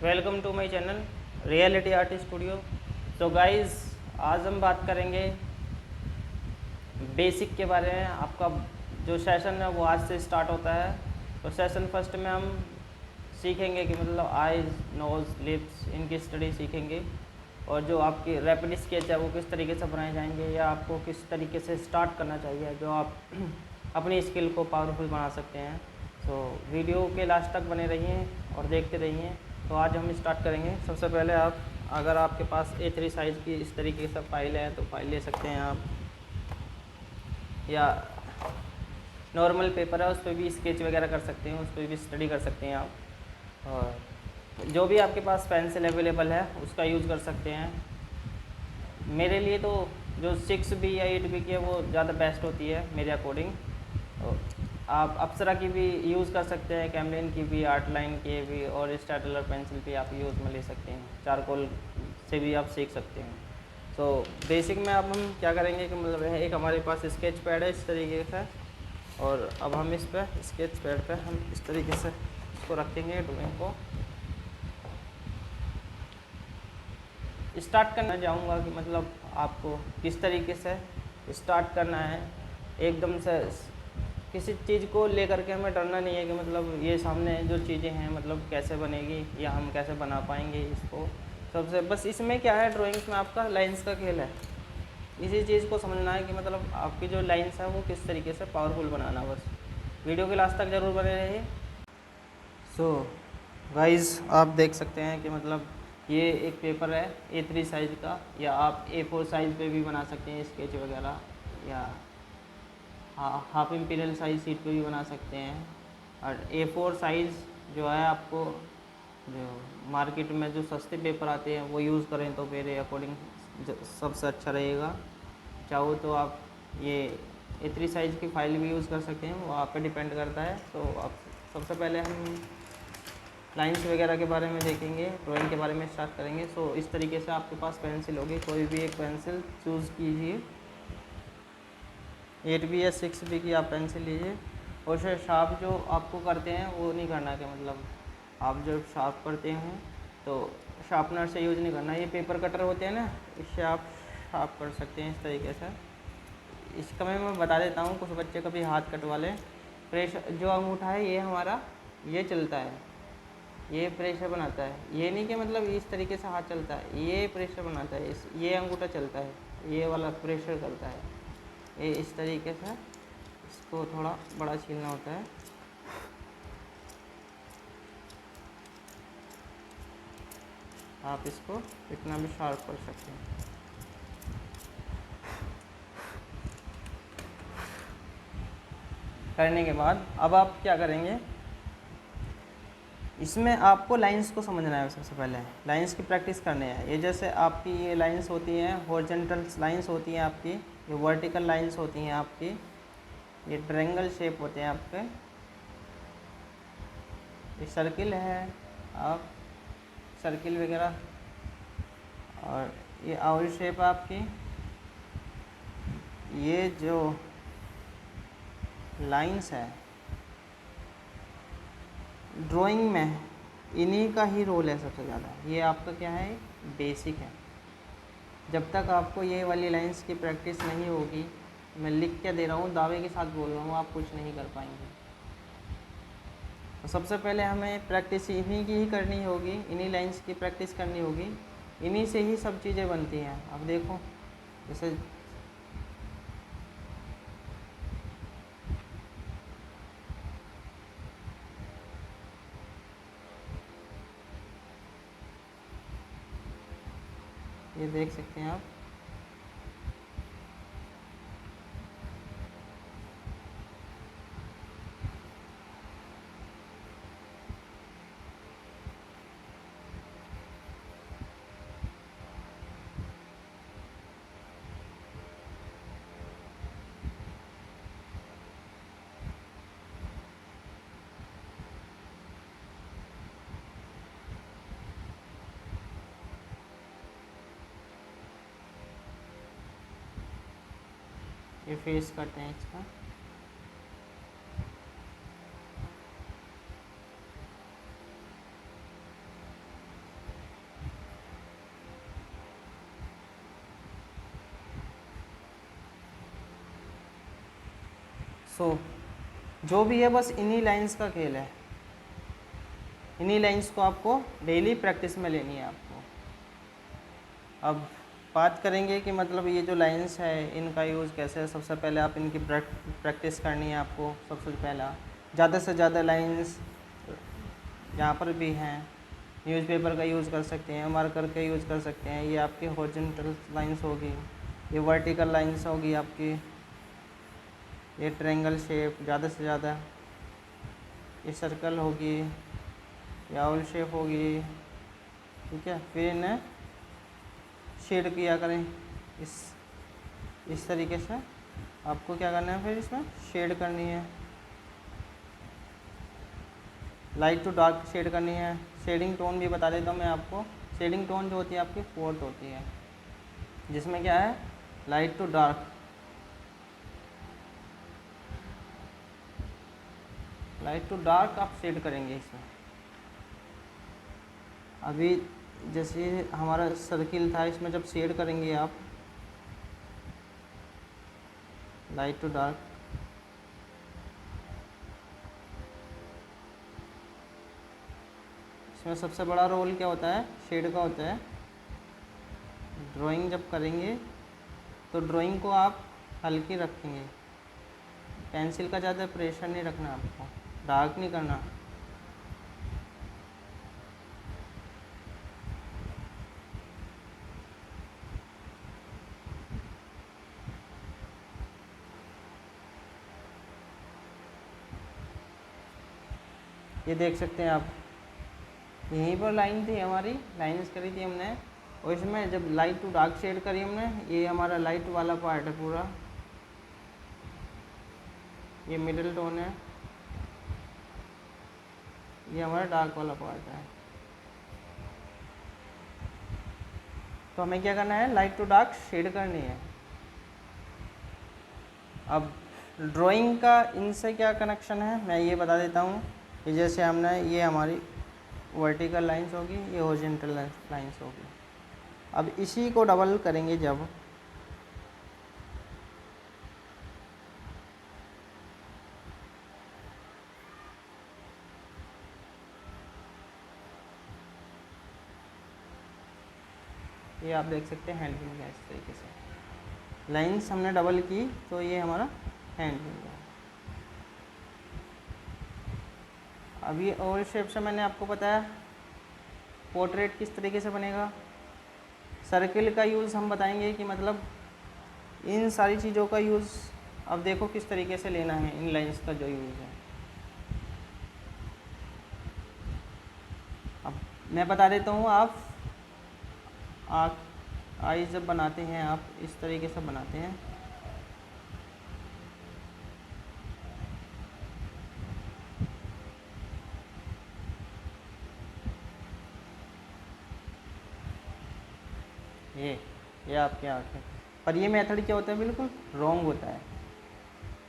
Welcome to my channel reality art studio. So guys, आज हम बात करेंगे बेसिक के बारे में। आपका जो सेशन है वो आज से स्टार्ट होता है। तो सेशन फर्स्ट में हम सीखेंगे कि मतलब आईज, नोज़, लिप्स, इनकी स्टडी सीखेंगे, और जो आपकी रैपिड स्केच है वो किस तरीके से बनाए जाएंगे या आपको किस तरीके से स्टार्ट करना चाहिए जो आप अपनी स्किल को पावरफुल बना सकते हैं। तो वीडियो के लास्ट तक बने रहिए और देखते रहिए। तो आज हम स्टार्ट करेंगे। सबसे पहले आप, अगर आपके पास A3 साइज़ की इस तरीके से फाइल है तो फाइल ले सकते हैं आप, या नॉर्मल पेपर है उस पर भी स्केच वगैरह कर सकते हैं, उस पर भी स्टडी कर सकते हैं आप। और जो भी आपके पास पेंसिल अवेलेबल है उसका यूज़ कर सकते हैं। मेरे लिए तो जो 6B या 8B की है वो ज़्यादा बेस्ट होती है मेरे अकॉर्डिंग। तो आप अप्सरा की भी यूज़ कर सकते हैं, कैमलिन की भी, आर्ट लाइन की भी, और स्टेडलर पेंसिल भी आप यूज़ में ले सकते हैं। चारकोल से भी आप सीख सकते हैं। तो बेसिक में अब हम क्या करेंगे कि मतलब एक हमारे पास स्केच पैड है इस तरीके से, और अब हम इस पर स्केच पैड पे हम इस तरीके से इसको रखेंगे, ड्राइंग को स्टार्ट करना चाहूँगा कि मतलब आपको किस तरीके से स्टार्ट करना है। एकदम से किसी चीज़ को लेकर के हमें डरना नहीं है कि मतलब ये सामने जो चीज़ें हैं मतलब कैसे बनेगी या हम कैसे बना पाएंगे इसको। सबसे बस इसमें क्या है, ड्राइंग्स में आपका लाइंस का खेल है। इसी चीज़ को समझना है कि मतलब आपकी जो लाइंस है वो किस तरीके से पावरफुल बनाना। बस वीडियो के लास्ट तक ज़रूर बने रहिए। सो गाइस, आप देख सकते हैं कि मतलब ये एक पेपर है A3 साइज़ का, या आप A4 साइज़ पे भी बना सकते हैं स्केच वगैरह, या हाफ इम्पीरियल साइज़ शीट पे भी बना सकते हैं। और A4 साइज़ जो है, आपको जो मार्केट में जो सस्ते पेपर आते हैं वो यूज़ करें तो मेरे अकॉर्डिंग सबसे अच्छा रहेगा। चाहो तो आप ये A3 साइज़ की फ़ाइल भी यूज़ कर सकते हैं, वो आप पे डिपेंड करता है। तो आप सबसे पहले हम लाइंस वगैरह के बारे में देखेंगे, ड्राइंग के बारे में स्टार्ट करेंगे। सो इस तरीके से आपके पास पेंसिल होगी, कोई भी एक पेंसिल चूज़ कीजिए। 8B या 6B की आप पेंसिल लीजिए, और उसे शार्प जो आपको करते हैं वो नहीं करना कि मतलब आप जब शार्प करते हैं तो शार्पनर से यूज़ नहीं करना। ये पेपर कटर होते हैं ना, इससे आप शार्प कर सकते हैं इस तरीके से। इसका मैं बता देता हूँ, कुछ बच्चे कभी हाथ कटवा लें। प्रेशर जो अंगूठा है ये हमारा, ये चलता है, ये प्रेशर बनाता है। ये नहीं कि मतलब इस तरीके से हाथ चलता है, ये प्रेशर बनाता है। ये अंगूठा चलता है, ये वाला प्रेशर करता है। ये इस तरीके से इसको थोड़ा बड़ा छीलना होता है। आप इसको इतना भी शार्प कर सकते हैं। करने के बाद अब आप क्या करेंगे, इसमें आपको लाइंस को समझना है। सबसे पहले लाइंस की प्रैक्टिस करनी है। ये जैसे आपकी ये लाइंस होती हैं, हॉरिजॉन्टल लाइंस होती हैं आपकी, ये वर्टिकल लाइंस होती हैं आपकी, ये ट्रायंगल शेप होते हैं आपके, ये सर्किल है, आप सर्किल वगैरह, और ये आउल शेप आपकी। ये जो लाइंस है ड्राइंग में, इन्हीं का ही रोल है सबसे ज़्यादा। ये आपका क्या है, बेसिक है। जब तक आपको ये वाली लाइंस की प्रैक्टिस नहीं होगी, मैं लिख के दे रहा हूँ, दावे के साथ बोल रहा हूँ, आप कुछ नहीं कर पाएंगे। तो सबसे पहले हमें प्रैक्टिस इन्हीं की ही करनी होगी, इन्हीं लाइंस की प्रैक्टिस करनी होगी। इन्हीं से ही सब चीज़ें बनती हैं। अब देखो, जैसे ये देख सकते हैं आप, ये फेस करते हैं इसका। सो जो भी है बस इन्हीं लाइंस का खेल है, इन्हीं लाइंस को आपको डेली प्रैक्टिस में लेनी है आपको। अब बात करेंगे कि मतलब ये जो लाइंस है इनका यूज़ कैसे है। सबसे पहले आप इनकी प्रैक्टिस करनी है आपको। सबसे पहला ज़्यादा से ज़्यादा लाइंस जहाँ पर भी हैं, न्यूज़पेपर का यूज़ कर सकते हैं, मार्कर का यूज़ कर सकते हैं। ये आपकी हॉरिजॉन्टल लाइंस होगी, ये वर्टिकल लाइंस होगी आपकी, ये ट्रायंगल शेप ज़्यादा से ज़्यादा, ये सर्कल होगी, ये आउल शेप होगी, ठीक है। फिर इन्हें शेड किया करें इस तरीके से। आपको क्या करना है, फिर इसमें शेड करनी है, लाइट टू डार्क शेड करनी है। शेडिंग टोन भी बता देता हूँ मैं आपको। शेडिंग टोन जो होती है आपकी फोर्थ होती है, जिसमें क्या है light to dark, light to dark आप शेड करेंगे इसमें। अभी जैसे हमारा सर्किल था, इसमें जब शेड करेंगे आप लाइट टू डार्क, इसमें सबसे बड़ा रोल क्या होता है, शेड का होता है। ड्राइंग जब करेंगे तो ड्राइंग को आप हल्की रखेंगे, पेंसिल का ज़्यादा प्रेशर नहीं रखना आपको, डार्क नहीं करना। ये देख सकते हैं आप, यहीं पर लाइन थी हमारी, लाइन्स करी थी हमने, और इसमें जब लाइट टू डार्क शेड करी हमने, ये हमारा लाइट वाला पार्ट है पूरा, ये मिडिल टोन है, ये हमारा डार्क वाला पार्ट है। तो हमें क्या करना है, लाइट टू डार्क शेड करनी है। अब ड्राइंग का इनसे क्या कनेक्शन है मैं ये बता देता हूँ। कि जैसे हमने, ये हमारी वर्टिकल लाइंस होगी, ये हॉरिजॉन्टल लाइंस होगी। अब इसी को डबल करेंगे जब, ये आप देख सकते हैं हैंड विंग है। इस तरीके से लाइंस हमने डबल की तो ये हमारा हैंड विंग है। अब ये ओवल शेप से मैंने आपको बताया पोर्ट्रेट किस तरीके से बनेगा। सर्किल का यूज़ हम बताएंगे कि मतलब इन सारी चीज़ों का यूज़ अब देखो किस तरीके से लेना है, इन लाइंस का जो यूज़ है। अब मैं बता देता हूँ, आप आईज जब बनाते हैं आप इस तरीके से बनाते हैं। ये आपकी आँख है, पर ये मेथड क्या होता है, बिल्कुल रॉन्ग होता है।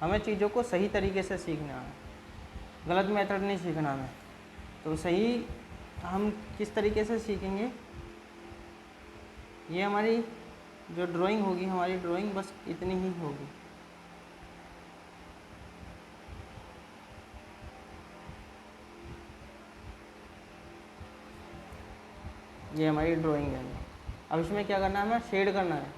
हमें चीज़ों को सही तरीके से सीखना है, गलत मेथड नहीं सीखना हमें। तो सही हम किस तरीके से सीखेंगे, ये हमारी जो ड्राइंग होगी, हमारी ड्राइंग बस इतनी ही होगी। ये हमारी ड्राइंग है। अब इसमें क्या करना है, हमें शेड करना है।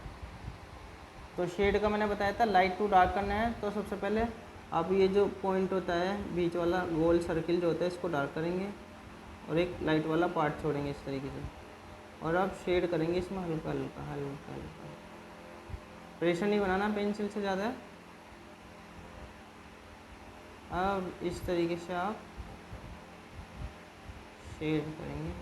तो शेड का मैंने बताया था लाइट टू डार्क करना है। तो सबसे पहले आप ये जो पॉइंट होता है बीच वाला गोल सर्किल जो होता है, इसको डार्क करेंगे और एक लाइट वाला पार्ट छोड़ेंगे इस तरीके से, और आप शेड करेंगे इसमें हल्का हल्का हल्का हल्का। प्रेशर नहीं बनाना पेंसिल से ज़्यादा। अब इस तरीके से आप शेड करेंगे।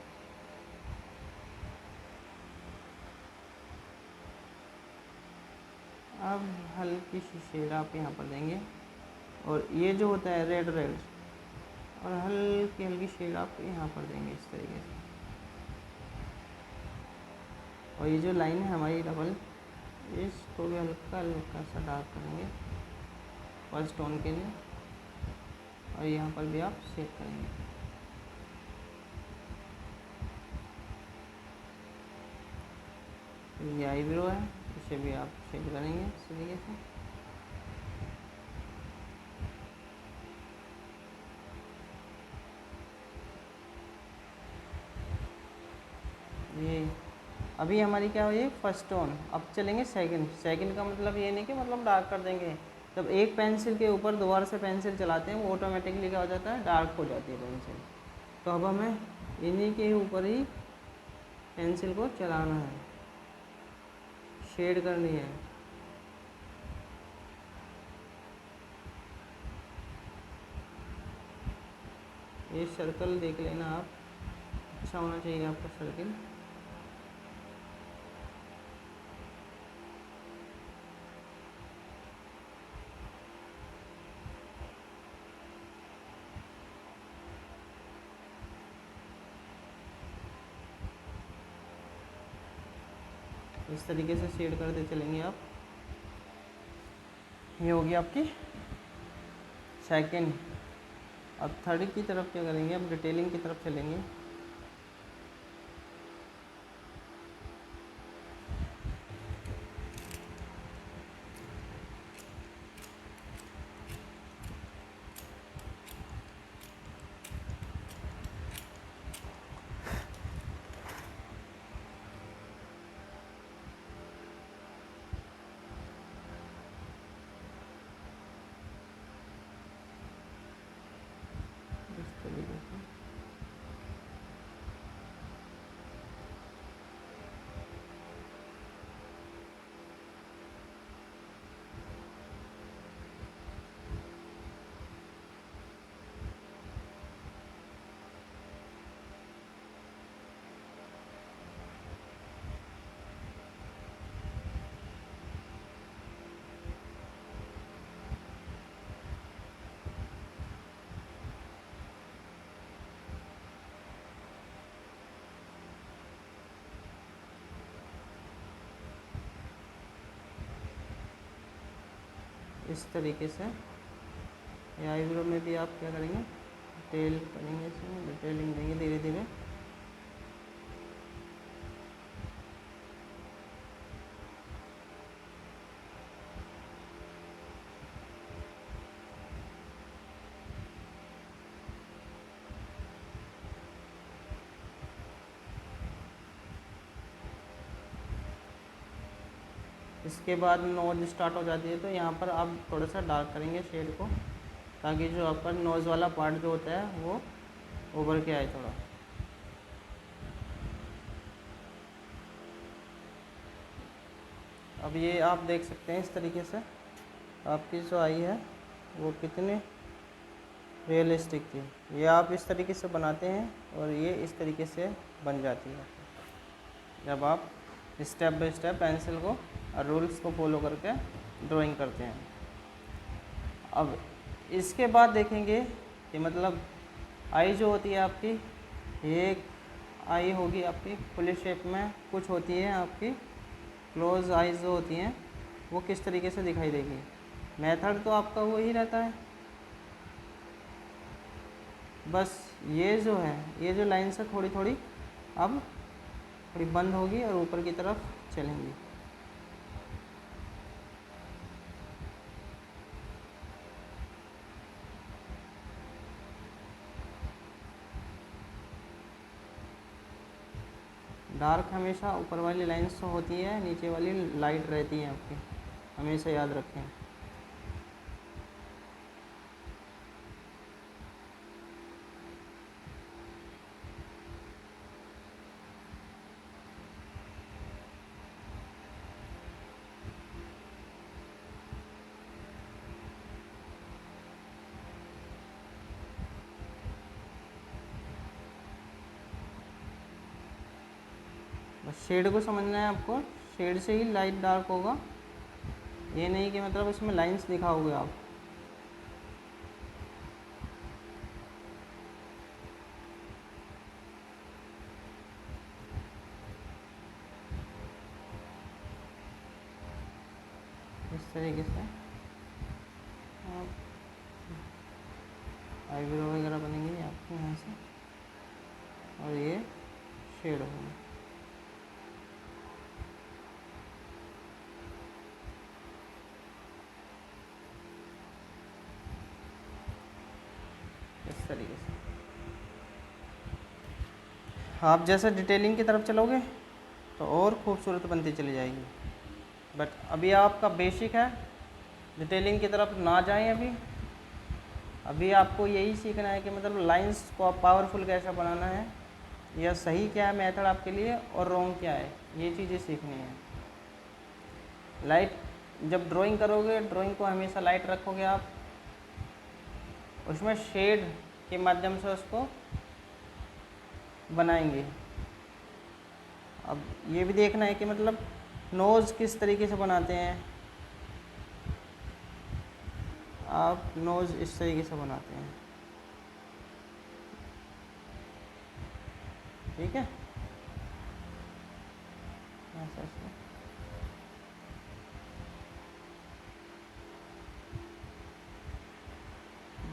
अब हल्की सी शेड आप यहाँ पर देंगे, और ये जो होता है रेड रेड, और हल्की हल्की शेड आप यहाँ पर देंगे इस तरीके से। और ये जो लाइन है हमारी डबल, इसको भी हल्का हल्का सा डार्क करेंगे फर्स्ट टोन के लिए, और यहाँ पर भी आप शेड करेंगे। ये आईब्रो है, इसे भी आप शेड करेंगे इस तरीके से। ये अभी हमारी क्या हुई, फर्स्ट टोन। अब चलेंगे सेकंड। सेकंड का मतलब ये नहीं कि मतलब डार्क कर देंगे। जब एक पेंसिल के ऊपर दोबारा से पेंसिल चलाते हैं वो ऑटोमेटिकली क्या हो जाता है, डार्क हो जाती है पेंसिल। तो अब हमें इन्हीं के ऊपर ही पेंसिल को चलाना है, शेड करनी है। ये सर्कल देख लेना आप, अच्छा होना चाहिए आपका सर्कल। इस तरीके से शेड करते चलेंगे आप। ये होगी आपकी सेकंड। अब थर्ड की तरफ क्या करेंगे, अब डिटेलिंग की तरफ चलेंगे। इस तरीके से इस तरीके से। या आईब्रो में भी आप क्या करेंगे, डिटेल करेंगे, इसमें डिटेलिंग देंगे धीरे धीरे। इसके बाद नोज स्टार्ट हो जाती है, तो यहाँ पर आप थोड़ा सा डार्क करेंगे शेड को, ताकि जो आपका नोज़ वाला पार्ट जो होता है वो उभर के आए थोड़ा। अब ये आप देख सकते हैं इस तरीके से आपकी जो आई है वो कितनी रियलिस्टिक थी। ये आप इस तरीके से बनाते हैं और ये इस तरीके से बन जाती है जब आप स्टेप बाय स्टेप पेंसिल को और रूल्स को फॉलो करके ड्राइंग करते हैं। अब इसके बाद देखेंगे कि मतलब आई जो होती है आपकी, ये एक आई होगी आपकी फुल शेप में, कुछ होती है आपकी क्लोज आईज जो होती हैं वो किस तरीके से दिखाई देगी। मेथड तो आपका वो ही रहता है, बस ये जो है, ये जो लाइन से थोड़ी थोड़ी अब थोड़ी बंद होगी और ऊपर की तरफ चलेंगी। डार्क हमेशा ऊपर वाली लाइन्स तो होती है, नीचे वाली लाइट रहती है आपकी, हमेशा याद रखें। बस शेड को समझना है आपको, शेड से ही लाइट डार्क होगा, ये नहीं कि मतलब इसमें लाइंस दिखाओगे आप। इस तरीके से आप आईब्रो वगैरह बनेंगे आपके यहाँ से, और ये शेड होगा। इस तरीके से आप जैसे डिटेलिंग की तरफ चलोगे तो और खूबसूरत बनती चली जाएगी। बट अभी आपका बेसिक है, डिटेलिंग की तरफ ना जाएं। अभी आपको यही सीखना है कि मतलब लाइंस को आप पावरफुल कैसे बनाना है, या सही क्या है मेथड आपके लिए और रॉन्ग क्या है, ये चीज़ें सीखनी है। लाइट जब ड्राइंग करोगे, ड्राइंग को हमेशा लाइट रखोगे आप, उसमें शेड के माध्यम से उसको बनाएंगे। अब ये भी देखना है कि मतलब नोज़ किस तरीके से बनाते हैं आप। नोज़ इस तरीके से बनाते हैं, ठीक है, ऐसा ऐसा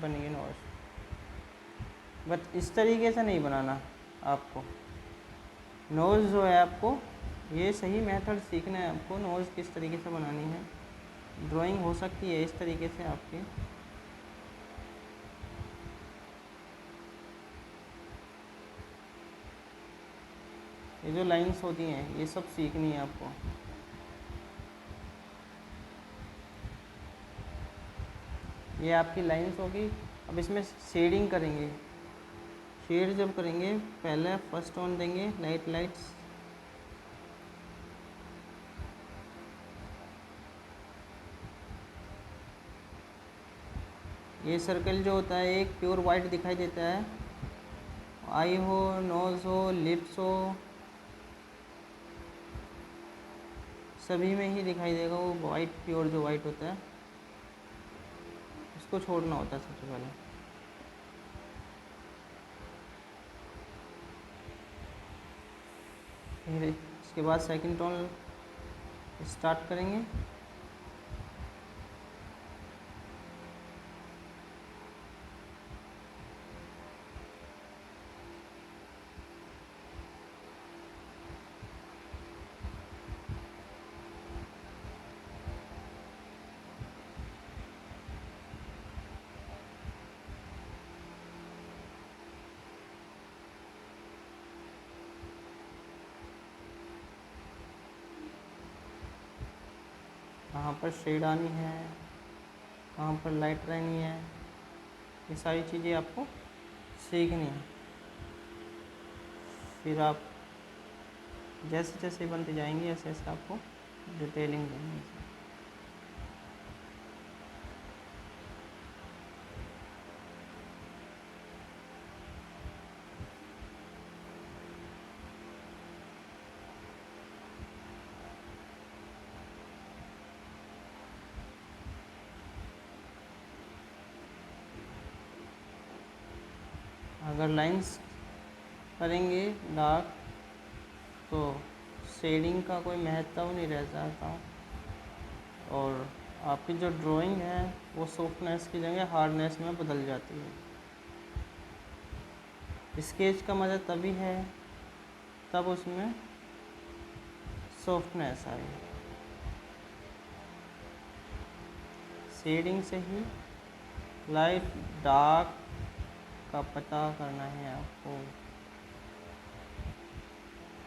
बनेगी नोज़। बट इस तरीके से नहीं बनाना आपको। नोज़ जो है आपको ये सही मेथड सीखना है आपको, नोज़ किस तरीके से बनानी है। ड्राइंग हो सकती है इस तरीके से आपकी, ये जो लाइंस होती हैं ये सब सीखनी है आपको। ये आपकी लाइंस होगी। अब इसमें शेडिंग करेंगे। शेड जब करेंगे पहले फर्स्ट ऑन देंगे लाइट्स, ये सर्कल जो होता है एक प्योर वाइट दिखाई देता है। आई हो, नोज़ हो, लिप्स हो, सभी में ही दिखाई देगा वो वाइट, प्योर जो वाइट होता है उसको छोड़ना होता है सबसे पहले। फिर इसके बाद सेकंड टोन स्टार्ट करेंगे। कहाँ पर शेड आनी है, कहाँ पर लाइट रहनी है, ये सारी चीज़ें आपको सीखनी है। फिर आप जैसे जैसे बनते जाएंगे ऐसे ऐसे आपको डिटेलिंग देनी है। अगर लाइंस करेंगे डार्क तो शेडिंग का कोई महत्व नहीं रह जाता, और आपकी जो ड्राइंग है वो सॉफ्टनेस की जगह हार्डनेस में बदल जाती है। स्केच का मज़ा तभी है तब उसमें सॉफ्टनेस आए। शेडिंग से ही लाइट डार्क का पता करना है आपको,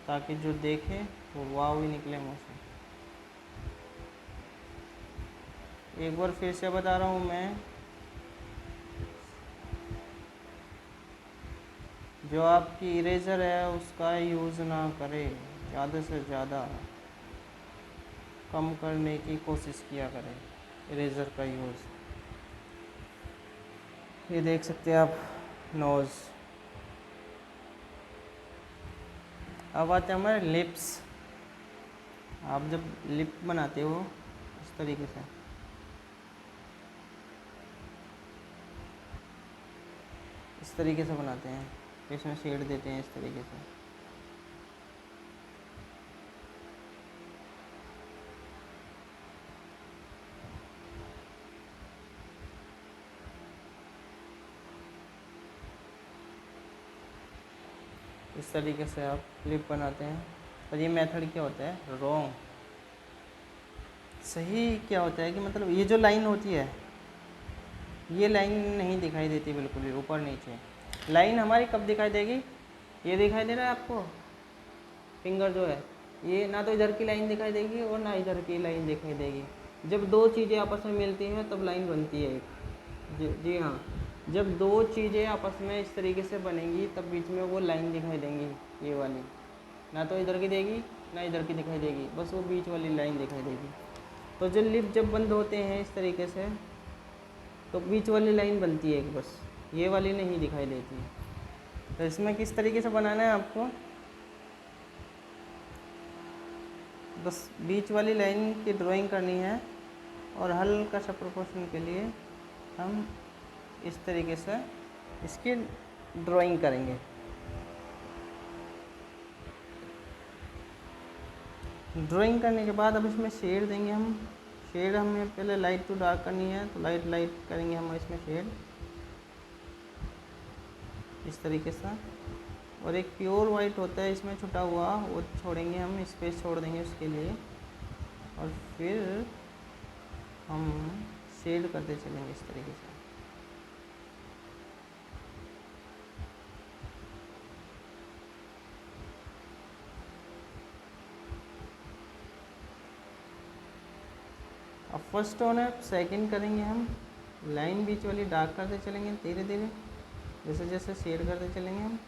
ताकि जो देखे वो वाव ही निकले मुँह से। एक बार फिर से बता रहा हूँ मैं, जो आपकी इरेज़र है उसका यूज़ ना करें, ज़्यादा से ज़्यादा कम करने की कोशिश किया करें इरेज़र का यूज़। ये देख सकते हैं आप नोज़। अब आते हैं हमारे लिप्स। आप जब लिप बनाते हो इस तरीके से, इस तरीके से बनाते हैं, इसमें शेड देते हैं इस तरीके से। इस तरीके से आप लिप बनाते हैं। और ये मेथड क्या होता है रॉन्ग, सही क्या होता है कि मतलब ये जो लाइन होती है ये लाइन नहीं दिखाई देती बिल्कुल भी ऊपर नीचे। लाइन हमारी कब दिखाई देगी, ये दिखाई दे रहा है आपको फिंगर जो है, ये ना तो इधर की लाइन दिखाई देगी और ना इधर की लाइन दिखाई देगी। जब दो चीज़ें आपस में मिलती हैं तब लाइन बनती है एक। जी हाँ, जब दो चीज़ें आपस में इस तरीके से बनेंगी तब बीच में वो लाइन दिखाई देंगी, ये वाली। ना तो इधर की देगी ना इधर की दिखाई देगी, बस वो बीच वाली लाइन दिखाई देगी। तो जो लिप जब बंद होते हैं इस तरीके से तो बीच वाली लाइन बनती है एक, बस ये वाली नहीं दिखाई देती। तो इसमें किस तरीके से बनाना है आपको, बस बीच वाली लाइन की ड्राइंग करनी है और हल्का सा प्रोपोर्शन के लिए हम इस तरीके से इसकी ड्राइंग करेंगे। ड्राइंग करने के बाद अब इसमें शेड देंगे हम। शेड हमें पहले लाइट टू डार्क करनी है, तो लाइट करेंगे हम इसमें शेड इस तरीके से। और एक प्योर वाइट होता है इसमें छुटा हुआ, वो छोड़ेंगे हम, स्पेस छोड़ देंगे उसके लिए। और फिर हम शेड करते चलेंगे इस तरीके से। अब फर्स्ट टोन है, सेकंड करेंगे हम, लाइन बीच वाली डार्क करते चलेंगे धीरे धीरे, जैसे जैसे शेड करते चलेंगे हम।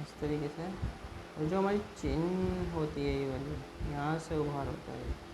इस तरीके से। और जो हमारी चेन होती है ये वाली, यहाँ से उभार होता है।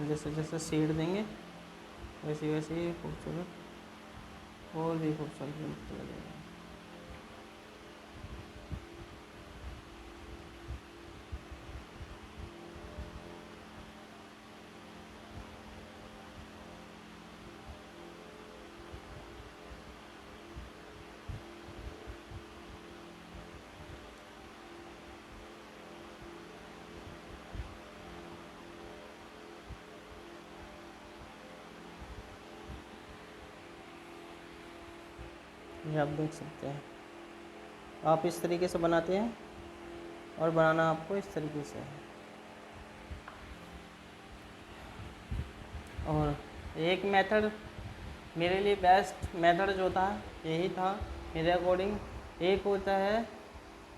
जैसे जैसे शेड देंगे वैसे वैसे ही खूबसूरत और भी खूबसूरत लगेगा। ये आप देख सकते हैं, आप इस तरीके से बनाते हैं और बनाना आपको इस तरीके से है। और एक मेथड मेरे लिए बेस्ट मेथड जो था यही था मेरे अकॉर्डिंग। एक होता है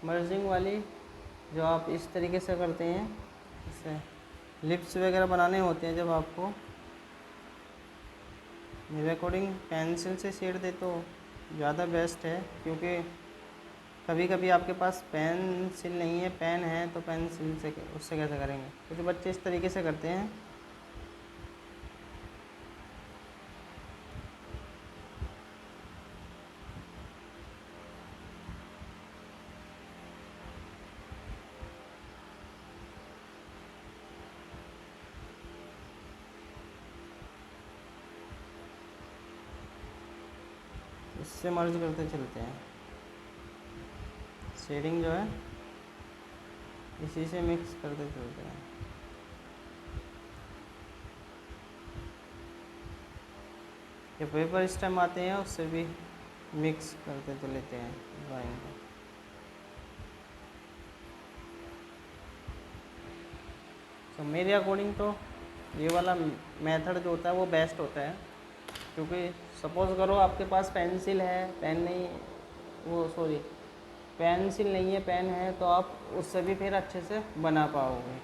मर्जिंग वाली, जो आप इस तरीके से करते हैं, इससे लिप्स वगैरह बनाने होते हैं जब आपको, मेरे अकॉर्डिंग पेंसिल से शेड दे तो ज़्यादा बेस्ट है, क्योंकि कभी कभी आपके पास पेंसिल नहीं है, पेन है, तो पेंसिल से उससे कैसे करेंगे। कुछ बच्चे इस तरीके से करते हैं। इससे मर्ज करते चलते हैं। शेडिंग जो है इसी से मिक्स करते चलते हैं। ये पेपर स्टेम आते हैं उससे भी मिक्स करते तो लेते हैं ड्राइंग को। तो मेरे अकॉर्डिंग तो ये वाला मेथड जो होता है वो बेस्ट होता है, क्योंकि सपोज़ करो आपके पास पेंसिल है, पेन नहीं, वो सॉरी पेंसिल नहीं है, पेन है, तो आप उससे भी फिर अच्छे से बना पाओगे।